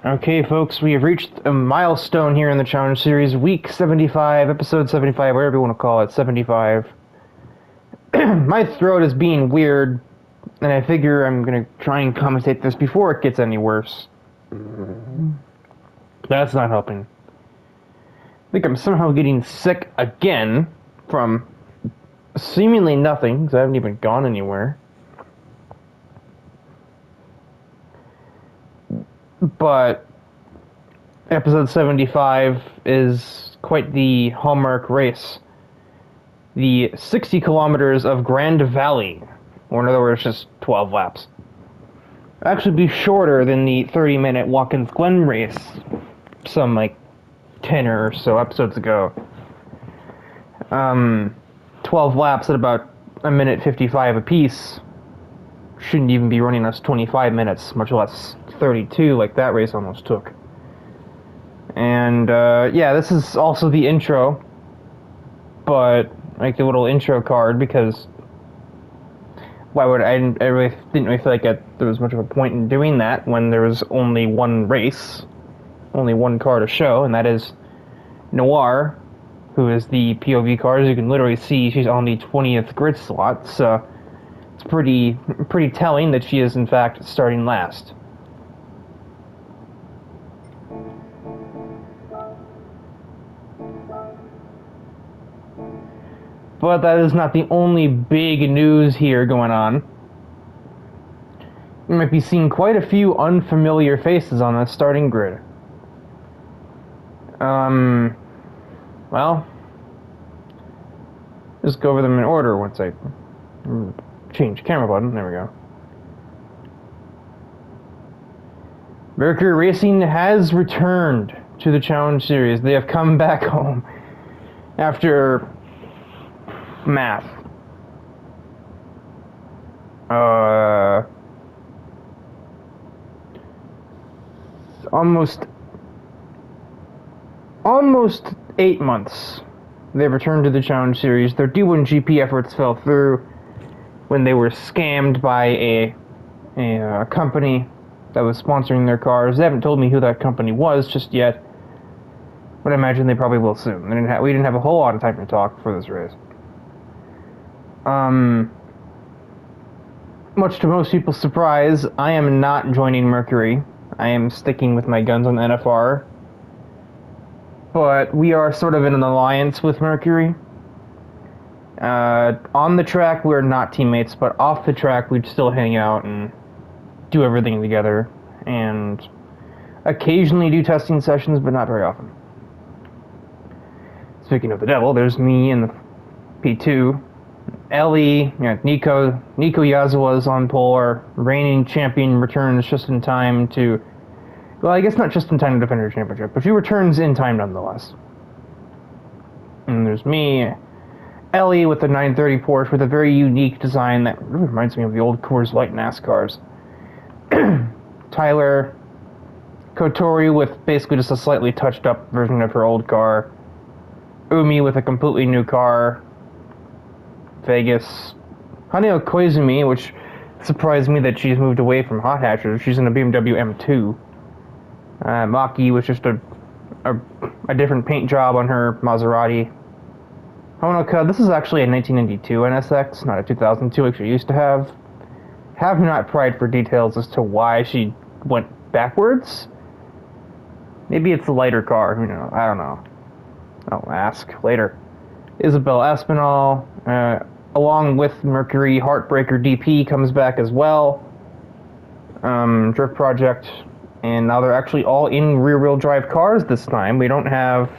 Okay, folks, we have reached a milestone here in the challenge series, week 75, episode 75, whatever you want to call it, 75. My throat is being weird, and I figure I'm going to try and commentate this before it gets any worse. That's not helping. I think I'm somehow getting sick again from seemingly nothing, because I haven't even gone anywhere. But episode 75 is quite the hallmark race. The 60 kilometers of Grand Valley, or in other words, just 12 laps. Actually be shorter than the 30-minute Watkins Glen race some, 10 or so episodes ago. 12 laps at about a minute 55 apiece shouldn't even be running us 25 minutes, much less 32 like that race almost took. And, yeah, this is also the intro, but, the little intro card, because why would I didn't really feel like there was much of a point in doing that when there was only one race, only one car to show, and that is Noir, who is the POV car. As you can literally see, she's on the 20th grid slot, so it's pretty telling that she is, in fact, starting last. But that is not the only big news here going on. You might be seeing quite a few unfamiliar faces on the starting grid. Well, just go over them in order once I change camera button. There we go. Mercury Racing has returned to the Challenge Series. They have come back home after math. Almost 8 months. They've returned to the Challenge Series. Their D1 GP efforts fell through when they were scammed by a company that was sponsoring their cars. They haven't told me who that company was just yet, but I imagine they probably will soon. We didn't have a whole lot of time to talk for this race. Much to most people's surprise, I am not joining Mercury. I am sticking with my guns on NFR. But we are sort of in an alliance with Mercury. On the track, we're not teammates, but off the track, we'd still hang out and do everything together. And occasionally do testing sessions, but not very often. Speaking of the devil, there's me in the P2. Ellie, Nico Yazawa's on pole. Our reigning champion returns just in time to... Well, I guess not just in time to defend her championship, but she returns in time nonetheless. And there's me, Ellie with the 930 Porsche with a very unique design that really reminds me of the old Coors Light NASCARs. Tyler, Kotori with basically just a slightly touched up version of her old car. Umi with a completely new car. Vegas. Haneo Koizumi, which surprised me that she's moved away from hot hatches. She's in a BMW M2. Maki was just a different paint job on her Maserati. Honoka, this is actually a 1992 NSX, not a 2002 like she used to have. Have not pried for details as to why she went backwards. Maybe it's a lighter car, I don't know. I'll ask later. Isabel Aspinall, along with Mercury, Heartbreaker DP comes back as well. Drift Project, and now they're actually all in rear-wheel drive cars this time. We don't have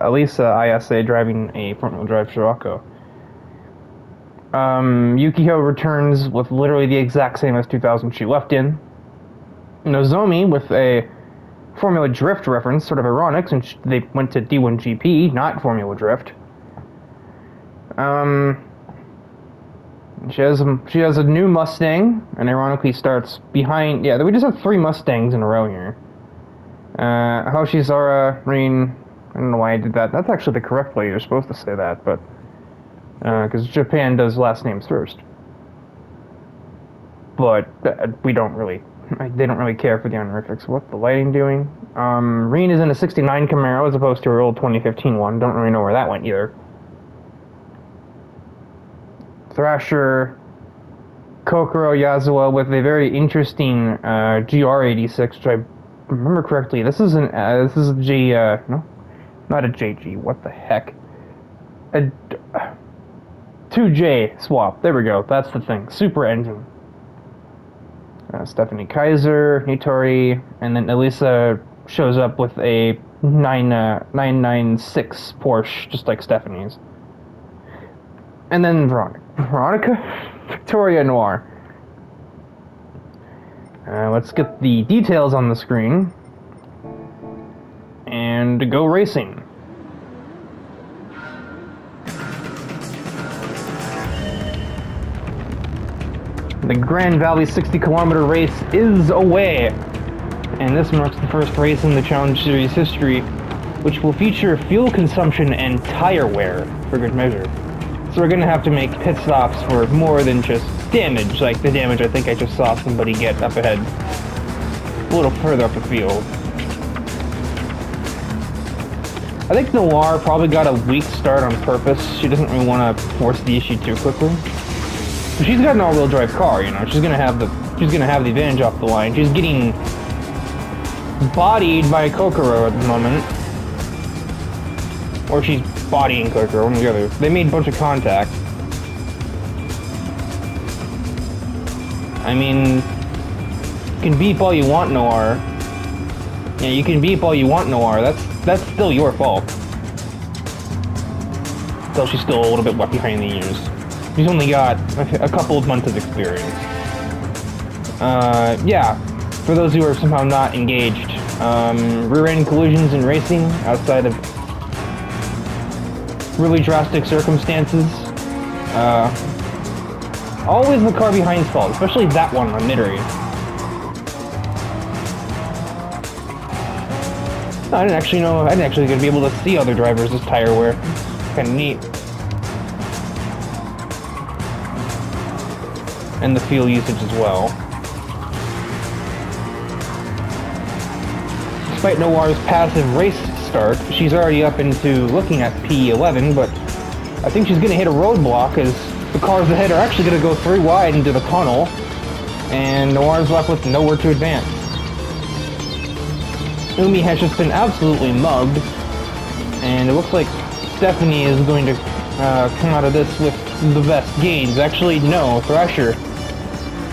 Elisa ISA driving a front-wheel drive Scirocco. Yukio returns with literally the exact same as 2000 she left in. Nozomi with a Formula Drift reference, sort of ironic since they went to D1 GP, not Formula Drift. She has a new Mustang, and ironically starts behind... Yeah, we just have 3 Mustangs in a row here. Hoshizara, Rin... I don't know why I did that. That's actually the correct way you're supposed to say that, but... because Japan does last names first. But we don't really They don't really care for the honorifics. What's the lighting doing? Reen is in a 69 Camaro as opposed to her old 2015 one. Don't really know where that went either. Thrasher, Kokoro Yazawa with a very interesting GR86, which I remember correctly. This is a G, no, not a JG. What the heck? A 2J swap. There we go. That's the thing. Super engine. Stephanie Kaiser, Nitori, and then Elisa shows up with a 996 Porsche, just like Stephanie's. And then Veronica? Victoria Noir. Let's get the details on the screen. And go racing. The Grand Valley 60-kilometer race is away, and this marks the first race in the Challenge Series history, which will feature fuel consumption and tire wear for good measure. So we're going to have to make pit stops for more than just damage, like the damage I think I just saw somebody get up ahead, a little further up the field. I think Noir probably got a weak start on purpose. She doesn't really want to force the issue too quickly. She's got an all-wheel drive car, you know. She's gonna have the advantage off the line. She's getting bodied by Kokoro at the moment, or she's bodying Kokoro, one or the other. They made a bunch of contact. I mean, you can beep all you want, Noir. Yeah, you can beep all you want, Noir. That's still your fault. Still, she's still a little bit behind the ears. She's only got a couple of months of experience. Yeah, for those who are somehow not engaged, rear-end collisions in racing, outside of really drastic circumstances, always the car behind's fault, especially that one on Nidori. I didn't actually gonna be able to see other drivers' tire wear. Kinda neat. And the fuel usage as well. Despite Noir's passive race start, she's already up into looking at P11, but I think she's going to hit a roadblock as the cars ahead are actually going to go 3 wide into the tunnel, and Noir's left with nowhere to advance. Umi has just been absolutely mugged, and it looks like Stephanie is going to come out of this with the best gains. Actually, no, Thrasher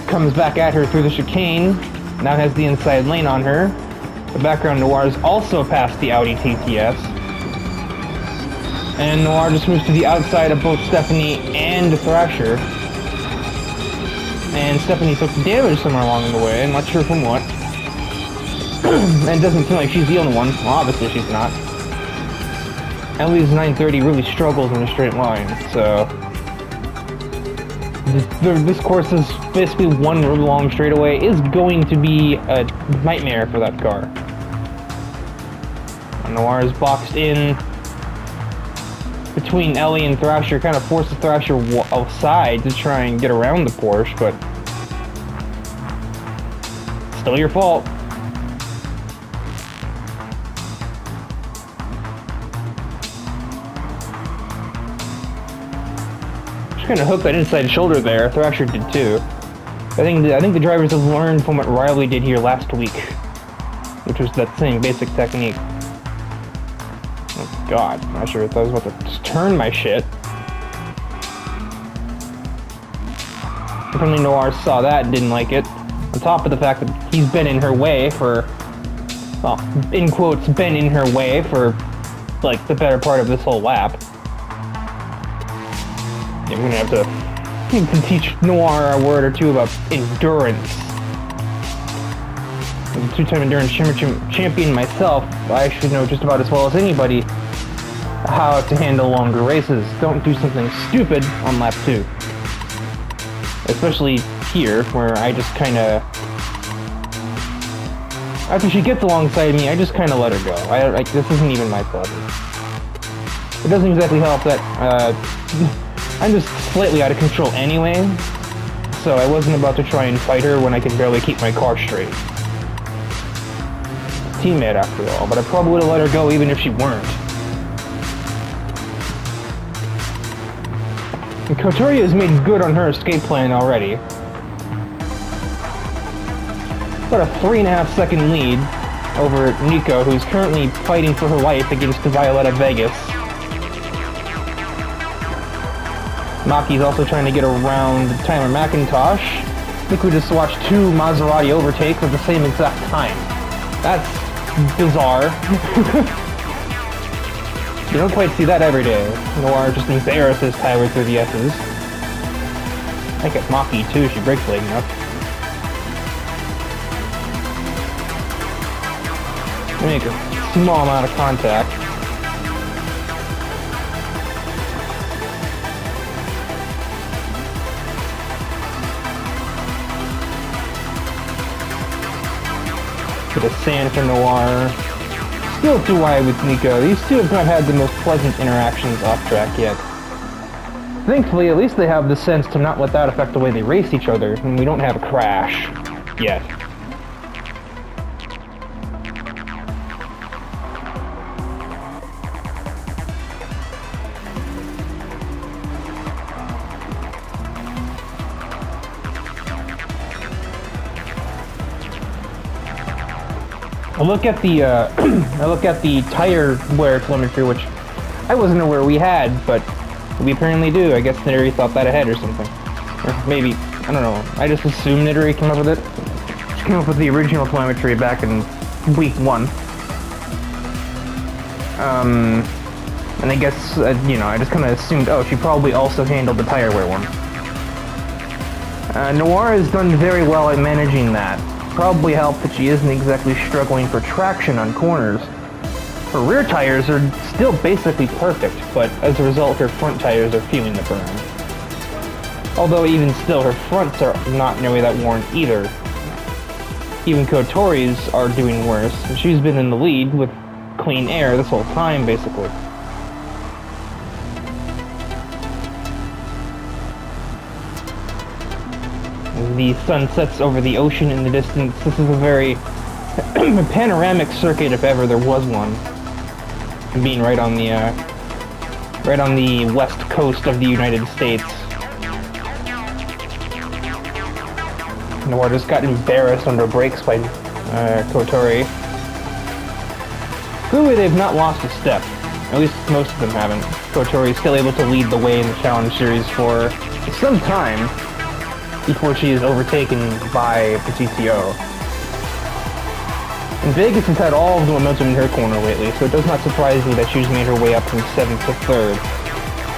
comes back at her through the chicane, now has the inside lane on her. The background Noir's also passed the Audi TTS. And Noir just moves to the outside of both Stephanie and Thrasher. And Stephanie took damage somewhere along the way, I'm not sure from what. And it doesn't seem like she's the only one. Well, obviously she's not. Ellie's 930 really struggles in a straight line, so this course is basically one really long straightaway, is going to be a nightmare for that car. Noir is boxed in between Ellie and Thrasher, kind of forces Thrasher outside to try and get around the Porsche, but still your fault. Kind of hooked that inside shoulder there. Thrasher did too. I think the drivers have learned from what Riley did here last week, which was that same basic technique. Oh God, I'm not sure if I was about to just turn my shit. Apparently Noir saw that and didn't like it. On top of the fact that he's been in her way for, well, in quotes, been in her way for like the better part of this whole lap. I'm gonna have to teach Noir a word or two about endurance. As a 2-time endurance champion myself, I should know just about as well as anybody how to handle longer races. Don't do something stupid on lap 2. Especially here, where I just kinda... After she gets alongside me, I just kinda let her go. This isn't even my problem. It doesn't exactly help that, I'm just slightly out of control anyway, so I wasn't about to try and fight her when I can barely keep my car straight. Teammate after all, but I probably would have let her go even if she weren't. And Kotori has made good on her escape plan already. About a 3.5 second lead over Nico, who's currently fighting for her life against Violetta Vegas. Maki's also trying to get around Tyler McIntosh. I think we just watched 2 Maserati overtakes at the same exact time. That's bizarre. You don't quite see that every day. Noir just embarrasses Tyler through the S's. I think at Maki too, she brakes late enough. Make a small amount of contact. Bit of sand for Noir. Still too wide with Nico. These two have not had the most pleasant interactions off track yet. Thankfully, at least they have the sense to not let that affect the way they race each other, and we don't have a crash. Yet. I look at the I look at the tire wear telemetry, which I wasn't aware we had, but we apparently do. I guess Nidori thought that ahead or something. Or maybe, I don't know. I just assumed Nidori came up with it. She came up with the original telemetry back in week 1. And I guess, you know, I just kind of assumed, oh, she probably also handled the tire wear one. Noir has done very well at managing that. Probably helped that she isn't exactly struggling for traction on corners. Her rear tires are still basically perfect, but as a result her front tires are feeling the burn. Although even still, her fronts are not nearly that worn either. Even Kotori's are doing worse, and she's been in the lead with clean air this whole time, basically. The sun sets over the ocean in the distance. This is a very panoramic circuit if ever there was one. Being right on the west coast of the United States. Noir just got embarrassed under brakes by Kotori. Clearly they've not lost a step. At least most of them haven't. Kotori is still able to lead the way in the Challenge Series for some time before she is overtaken by the GTO. And Vegas has had all of the momentum in her corner lately, so it does not surprise me that she's made her way up from 7th to 3rd.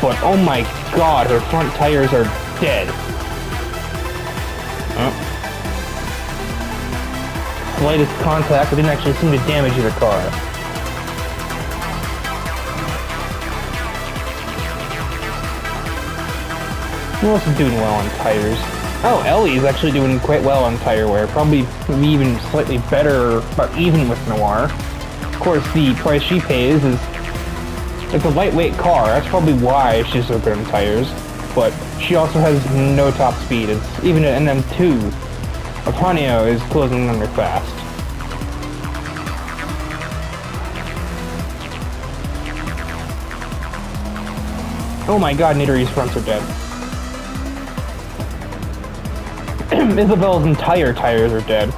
But oh my god, her front tires are dead. Slightest contact, but didn't actually seem to damage the car. Who else is doing well on tires? Oh, Ellie's actually doing quite well on tire wear. Probably even slightly better, but even with Noir. Of course, the price she pays is... It's a lightweight car, that's probably why she's so good on tires. But she also has no top speed. It's even an NM2 of Hanyo is closing under fast. Oh my god, Nidori's fronts are dead. Isabel's entire tires are dead.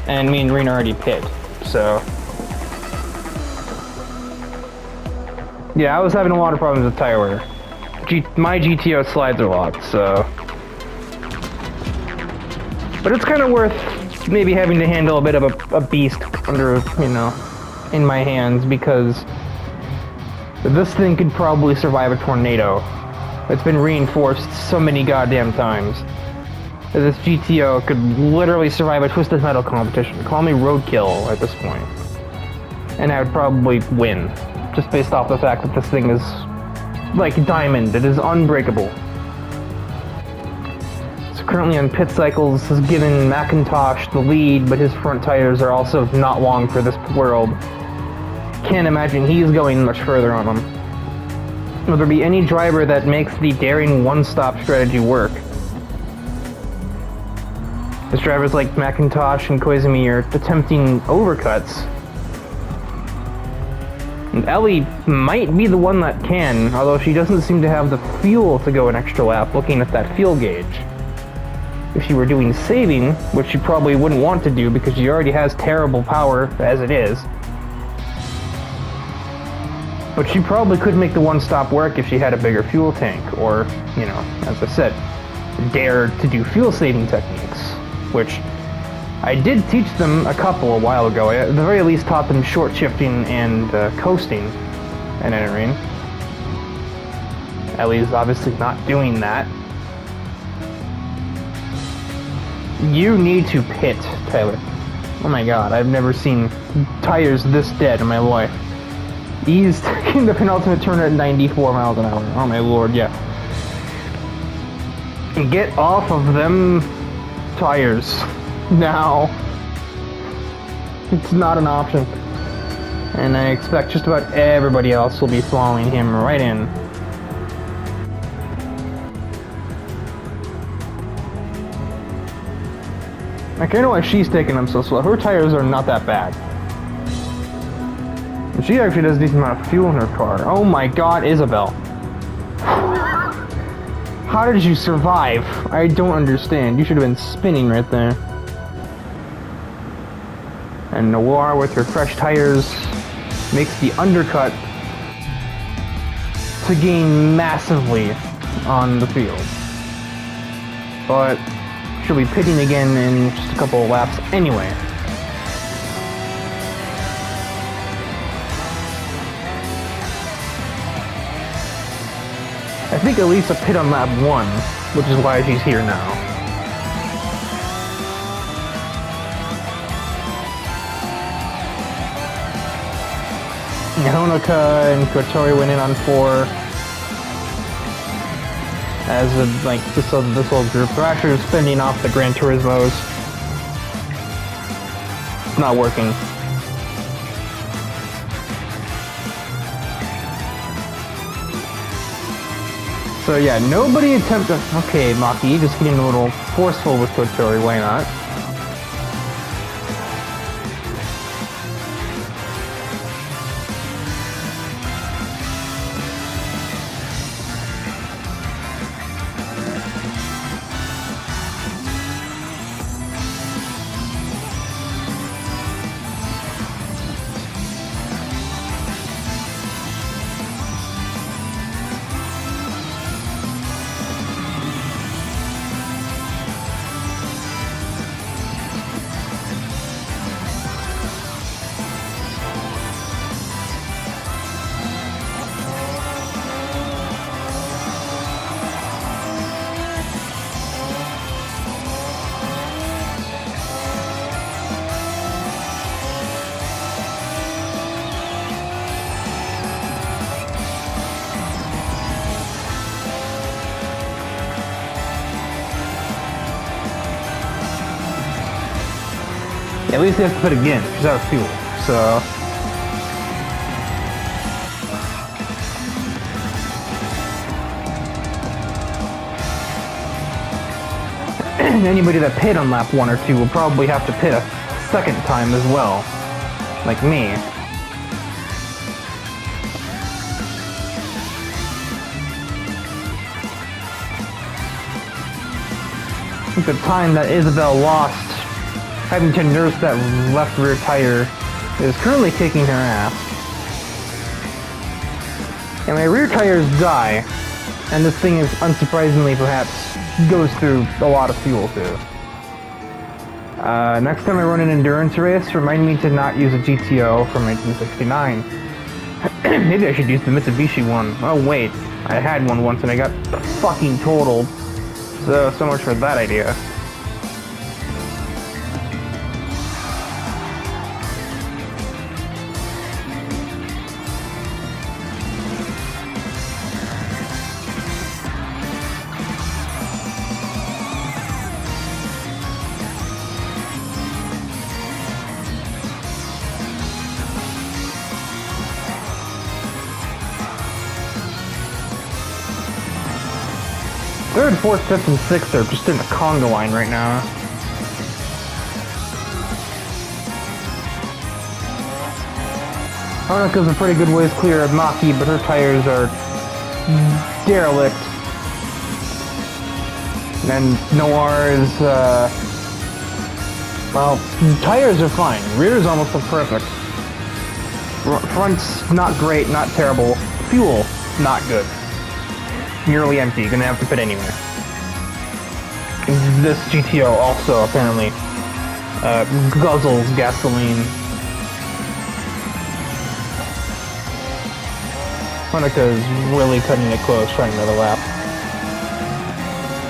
And me and Rena already pit, so... Yeah, I was having a lot of problems with tire wear. My GTO slides are locked, so... But it's kind of worth maybe having to handle a bit of a beast under, you know, in my hands, because this thing could probably survive a tornado. It's been reinforced so many goddamn times. This GTO could literally survive a Twisted Metal competition. Call me roadkill at this point. And I would probably win. Just based off the fact that this thing is like diamond. It is unbreakable. So currently on pit cycles has given McIntosh the lead, but his front tires are also not long for this world. Can't imagine he's going much further on them. Will there be any driver that makes the daring one-stop strategy work? As drivers like McIntosh and Koizumi are attempting overcuts. And Ellie might be the one that can, although she doesn't seem to have the fuel to go an extra lap looking at that fuel gauge. If she were doing saving, which she probably wouldn't want to do because she already has terrible power as it is, but she probably could make the one-stop work if she had a bigger fuel tank, or, you know, as I said, dare to do fuel-saving techniques, which I did teach them a couple a while ago. I, at the very least, taught them short shifting and coasting and entering. Ellie's obviously not doing that. You need to pit, Tyler. Oh my god, I've never seen tires this dead in my life. He's taking the penultimate turn at 94 miles an hour. Oh my lord, yeah. Get off of them tires now. It's not an option. And I expect just about everybody else will be following him right in. I kind of know why she's taking them so slow. Her tires are not that bad. She actually does a decent amount of fuel in her car. Oh my god, Isabel. How did you survive? I don't understand. You should have been spinning right there. And Noir with her fresh tires makes the undercut to gain massively on the field. But she'll be pitting again in just a couple of laps anyway. I think Elisa pit on lap 1, which is why she's here now. Honoka and Kotori went in on 4. As a, like this whole group, they're actually spending off the Gran Turismos. It's not working. So yeah, nobody attempted. Okay, Maki, just getting a little forceful with Kotori. Why not? At least they have to put again. She's out of fuel, so. Anybody that pit on lap 1 or 2 will probably have to pit a second time as well, like me. I think the time that Isabel lost having to nurse that left rear tire is currently kicking her ass. And my rear tires die, and this thing is unsurprisingly perhaps goes through a lot of fuel too. Next time I run an endurance race, remind me to not use a GTO from 1969. Maybe I should use the Mitsubishi one. Oh wait, I had one once and I got fucking totaled. So much for that idea. third, fourth, fifth, and sixth are just in the conga line right now. Honika's a pretty good ways clear of Maki, but her tires are derelict. And Noir's, well, tires are fine. Rear's almost perfect. Front's not great, not terrible. Fuel, not good. Nearly empty, gonna have to pit anyway. This GTO also apparently guzzles gasoline. Honika's really cutting it close, trying another lap.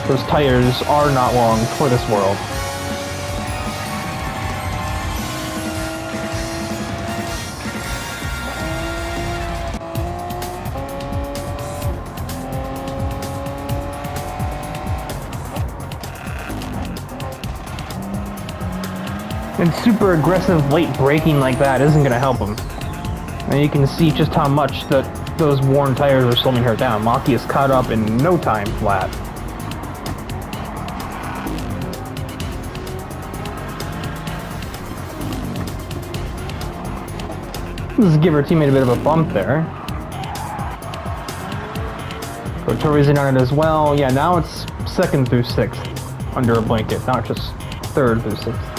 Those tires are not long for this world. And super aggressive late braking like that isn't going to help him. And you can see just how much those worn tires are slowing her down. Maki is caught up in no time flat. Let's give her teammate a bit of a bump there. So Tori's in on it as well. Yeah, now it's second through sixth under a blanket, not just third through sixth.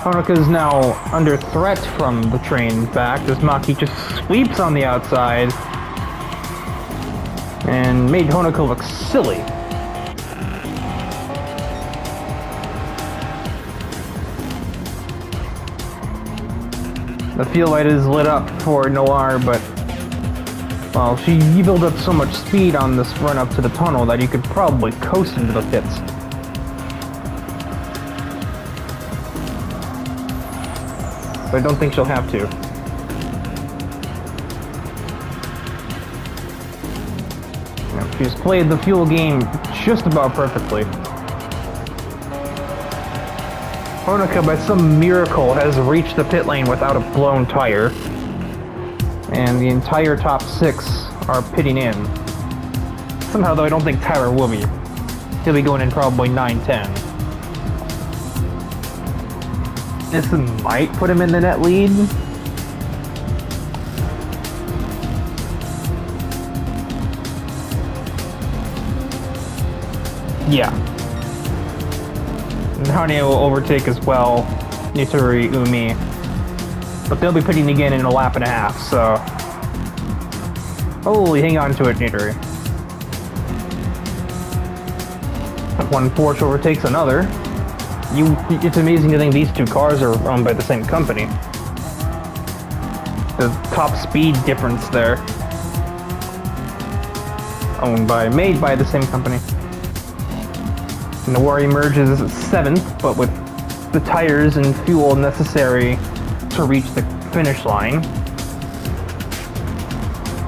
Honoka is now under threat from the train back as Maki just sweeps on the outside and made Honoka look silly. The fuel light is lit up for Noir, but well, you build up so much speed on this run up to the tunnel that you could probably coast into the pits. But I don't think she'll have to. Yeah, she's played the fuel game just about perfectly. Honoka, by some miracle, has reached the pit lane without a blown tire. And the entire top six are pitting in. Somehow, though, I don't think Tyler will be. He'll be going in probably 9-10. This might put him in the net lead. Yeah. Hania will overtake as well, Nitori, Umi. But they'll be pitting again in a lap and a half, so... Holy, hang on to it, Nitori. One Porsche overtakes another. It's amazing to think these two cars are owned by the same company. The top speed difference there. Made by the same company. Noir emerges 7th, but with the tires and fuel necessary to reach the finish line.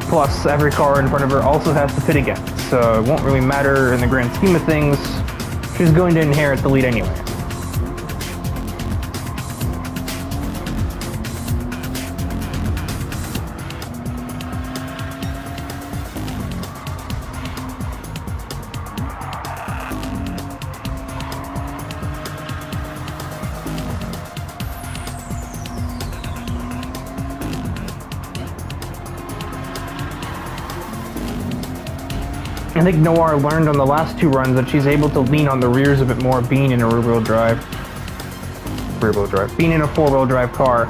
Plus, every car in front of her also has to pit again, so it won't really matter in the grand scheme of things. She's going to inherit the lead anyway. I think Noir learned on the last two runs that she's able to lean on the rears a bit more being in a rear-wheel drive. Being in a four-wheel drive car.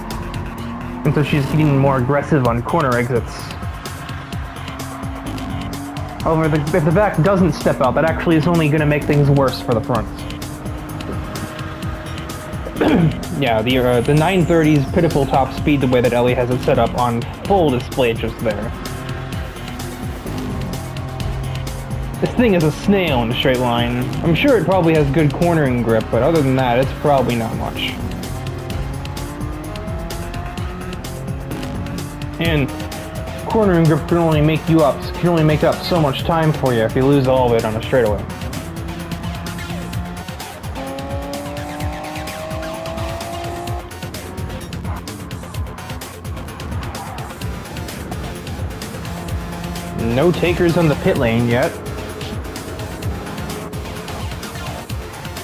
And so she's getting more aggressive on corner exits. However, if the back doesn't step out, that actually is only going to make things worse for the front. Yeah, the 930's pitiful top speed, the way that Ellie has it set up on full display just there. This thing is a snail in a straight line. I'm sure it probably has good cornering grip, but other than that, it's probably not much. And cornering grip can only make up so much time for you if you lose all of it on a straightaway. No takers on the pit lane yet.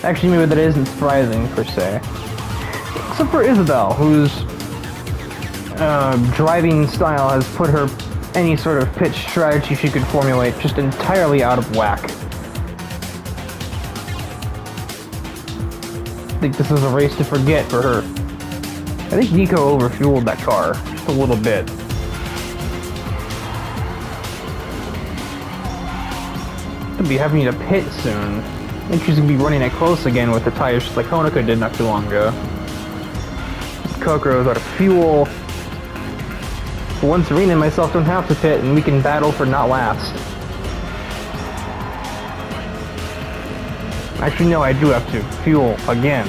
Actually, maybe that isn't surprising, per se. Except for Isabelle, whose driving style has put her any sort of pitch strategy she could formulate just entirely out of whack. I think this is a race to forget for her. I think Nico overfueled that car just a little bit. She'll be having to pit soon. I think she's gonna be running it close again with the tires just like Honoka did not too long ago. Kokoro's out of fuel. But once Serena and myself don't have to pit and we can battle for not last. Actually, no, I do have to. Fuel, again.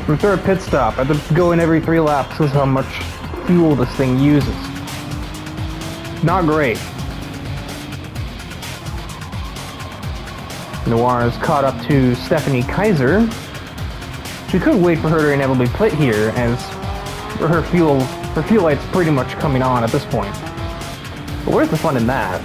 From third pit stop, I have to go in every 3 laps. This is how much fuel this thing uses. Not great. Noir is caught up to Stephanie Kaiser. We could wait for her to inevitably pit here, as her fuel light's pretty much coming on at this point. But where's the fun in that?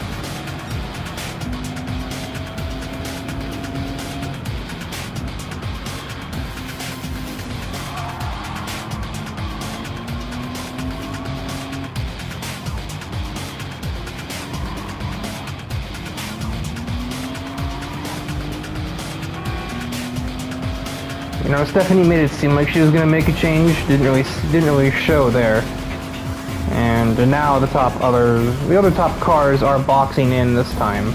You know, Stephanie made it seem like she was gonna make a change. Didn't really show there. And now the other top cars are boxing in this time.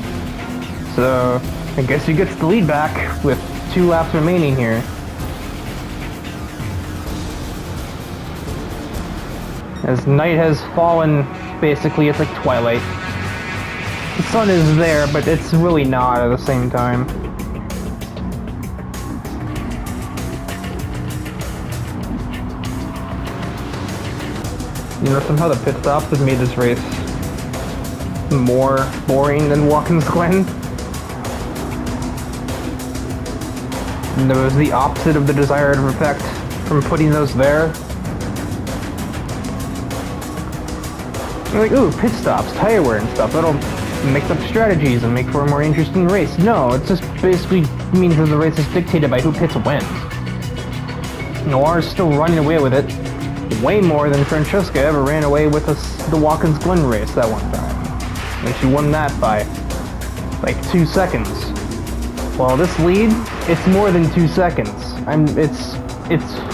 So I guess he gets the lead back with 2 laps remaining here. As night has fallen, basically it's like twilight. The sun is there, but it's really not at the same time. You know, somehow the pit stops have made this race more boring than Watkins Glen. And there was the opposite of the desired effect from putting those there. You're like, ooh, pit stops, tire wear and stuff, that'll mix up strategies and make for a more interesting race. No, it just basically means that the race is dictated by who pits wins. Noir is still running away with it. Way more than Francesca ever ran away with the Watkins Glen race that one time. And she won that by like 2 seconds. Well, this lead, it's more than 2 seconds. It's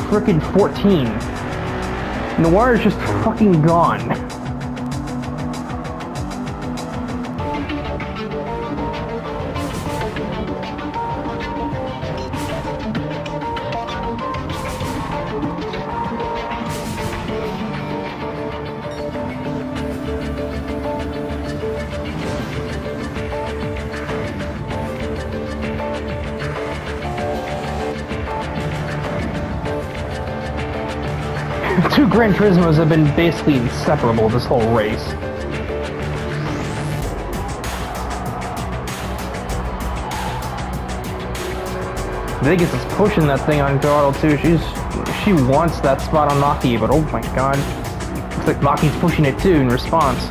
frickin' 14. Noir is just fucking gone. Two Gran Turismos have been basically inseparable this whole race. Vegas is pushing that thing on throttle too. She wants that spot on Maki, but oh my god. Looks like Maki's pushing it too in response.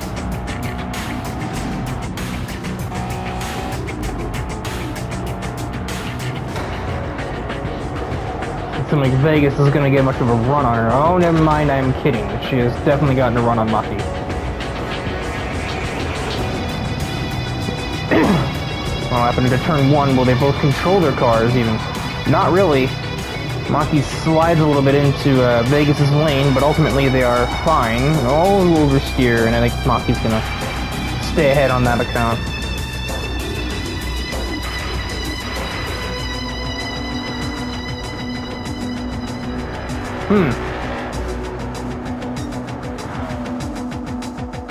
Looks like Vegas is gonna get much of a run on her. Oh, never mind, I'm kidding. She has definitely gotten a run on Maki. Well, happened to turn 1, will they both control their cars even? Not really. Maki slides a little bit into Vegas's lane, but ultimately they are fine. Oh, a little oversteer, and I think Maki's gonna stay ahead on that account.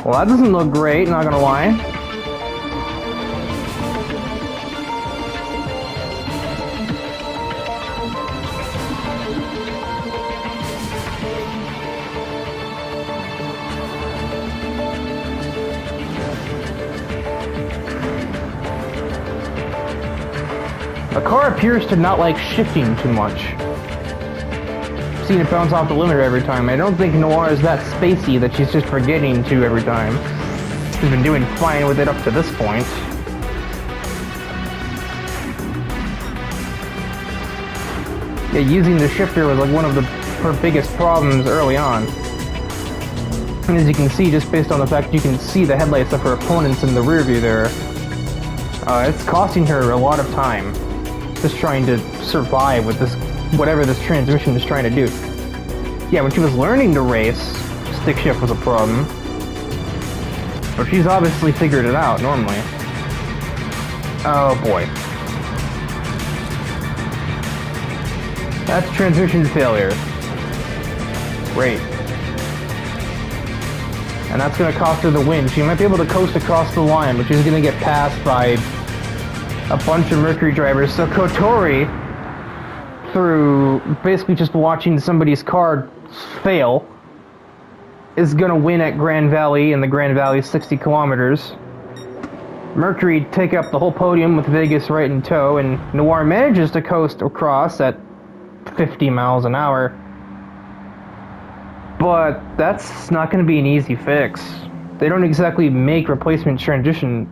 Well, that doesn't look great, not gonna lie. The car appears to not like shifting too much. Seen it bounce off the limiter every time. I don't think Noir is that spacey that she's just forgetting to every time. She's been doing fine with it up to this point. Yeah, using the shifter was like one of her biggest problems early on. And as you can see, just based on the fact you can see the headlights of her opponents in the rear view there, it's costing her a lot of time just trying to survive with this, whatever this transmission is trying to do. Yeah, when she was learning to race, stick shift was a problem. But she's obviously figured it out normally. Oh boy. That's transmission failure. Great. And that's going to cost her the win. She might be able to coast across the line, but she's going to get passed by a bunch of Mercury drivers. So Kotori, through basically just watching somebody's car fail, is going to win at Grand Valley, and the Grand Valley 60 kilometers. Mercury take up the whole podium with Vegas right in tow, and Noir manages to coast across at 50 miles an hour. But that's not going to be an easy fix. They don't exactly make replacement transmissions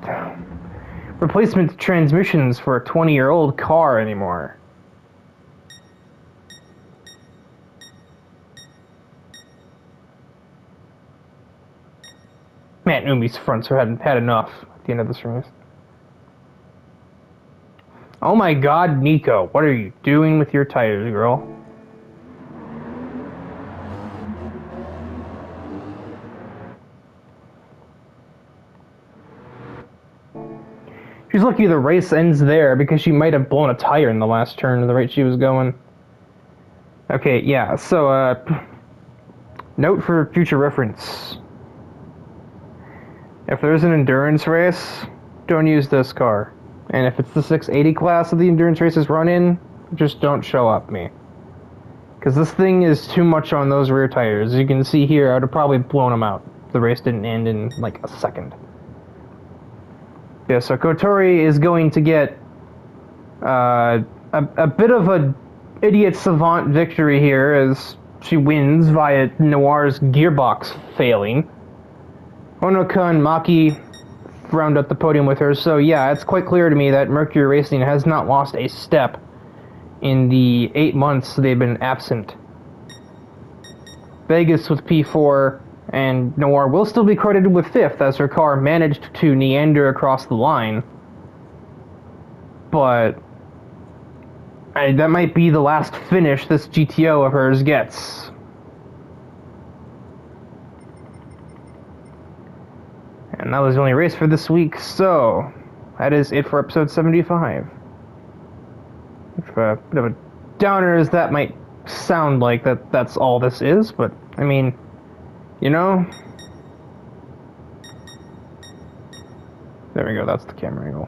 for a 20-year-old car anymore. Man, Umi's fronts hadn't had enough at the end of this race. Oh my god, Nico, what are you doing with your tires, girl? She's lucky the race ends there, because she might have blown a tire in the last turn at the rate she was going. Okay, yeah, so, note for future reference. If there's an endurance race, don't use this car. And if it's the 680 class of the endurance races run in, just don't show up me. Because this thing is too much on those rear tires. As you can see here, I would have probably blown them out. The race didn't end in, like, a second. Yeah, so Kotori is going to get a bit of a idiot savant victory here as she wins via Noir's gearbox failing. Onoka and Maki round up the podium with her, so yeah, it's quite clear to me that Mercury Racing has not lost a step in the 8 months they've been absent. Vegas with P4, and Noir will still be credited with 5th as her car managed to meander across the line. But that might be the last finish this GTO of hers gets. And that was the only race for this week, so that is it for episode 75. A bit of a downer as that might sound like that's all this is, but I mean, you know, there we go, that's the camera angle.